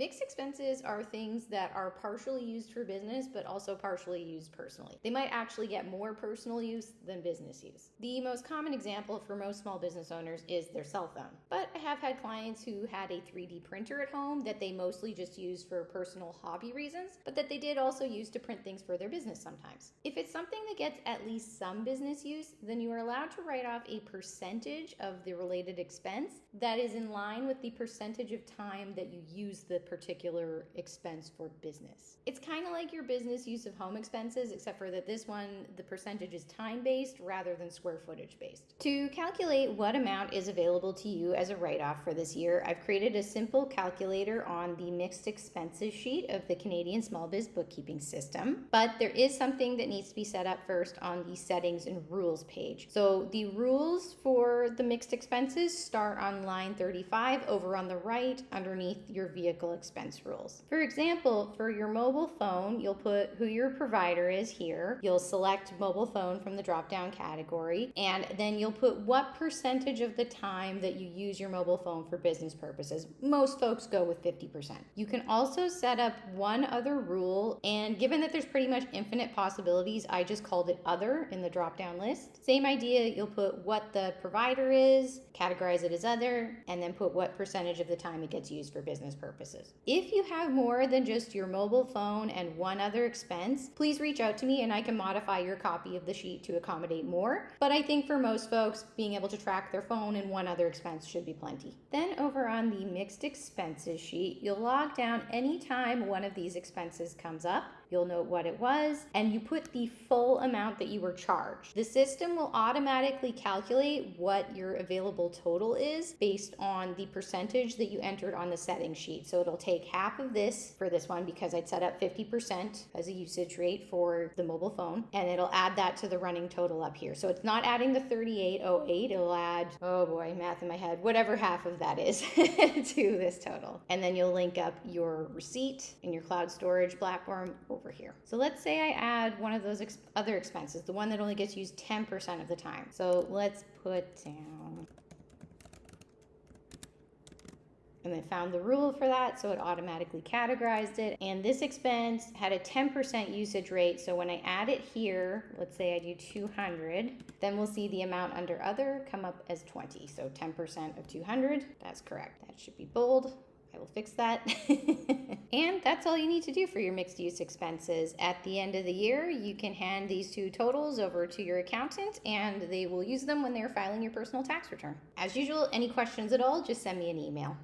Mixed expenses are things that are partially used for business, but also partially used personally. They might actually get more personal use than business use. The most common example for most small business owners is their cell phone. But I have had clients who had a 3D printer at home that they mostly just used for personal hobby reasons, but that they did also use to print things for their business sometimes. If it's something that gets at least some business use, then you are allowed to write off a percentage of the related expense that is in line with the percentage of time that you use the particular expense for business. It's kind of like your business use of home expenses, except for that this one, the percentage is time-based rather than square footage-based. To calculate what amount is available to you as a write-off for this year, I've created a simple calculator on the mixed expenses sheet of the Canadian Small Biz Bookkeeping system, but there is something that needs to be set up first on the settings and rules page. So the rules for the mixed expenses start on line 35 over on the right underneath your vehicle expense rules. For example, for your mobile phone, you'll put who your provider is here. You'll select mobile phone from the drop-down category, and then you'll put what percentage of the time that you use your mobile phone for business purposes. Most folks go with 50%. You can also set up one other rule, and given that there's pretty much infinite possibilities, I just called it other in the drop-down list. Same idea, you'll put what the provider is, categorize it as other, and then put what percentage of the time it gets used for business purposes. If you have more than just your mobile phone and one other expense, please reach out to me and I can modify your copy of the sheet to accommodate more. But I think for most folks, being able to track their phone and one other expense should be plenty. Then over on the mixed expenses sheet, you'll log down anytime one of these expenses comes up. You'll note what it was, and you put the full amount that you were charged. The system will automatically calculate what your available total is based on the percentage that you entered on the settings sheet. So it'll take half of this for this one because I'd set up 50% as a usage rate for the mobile phone, and it'll add that to the running total up here. So it's not adding the 3808, it'll add, oh boy, math in my head, whatever half of that is to this total. And then you'll link up your receipt in your cloud storage platform over here. So let's say I add one of those other expenses, the one that only gets used 10% of the time. So let's put down, and I found the rule for that, so it automatically categorized it. And this expense had a 10% usage rate, so when I add it here, let's say I do 200, then we'll see the amount under other come up as 20. So 10% of 200, that's correct. That should be bold. I will fix that. And that's all you need to do for your mixed use expenses. At the end of the year, you can hand these two totals over to your accountant and they will use them when they're filing your personal tax return. As usual, any questions at all, just send me an email.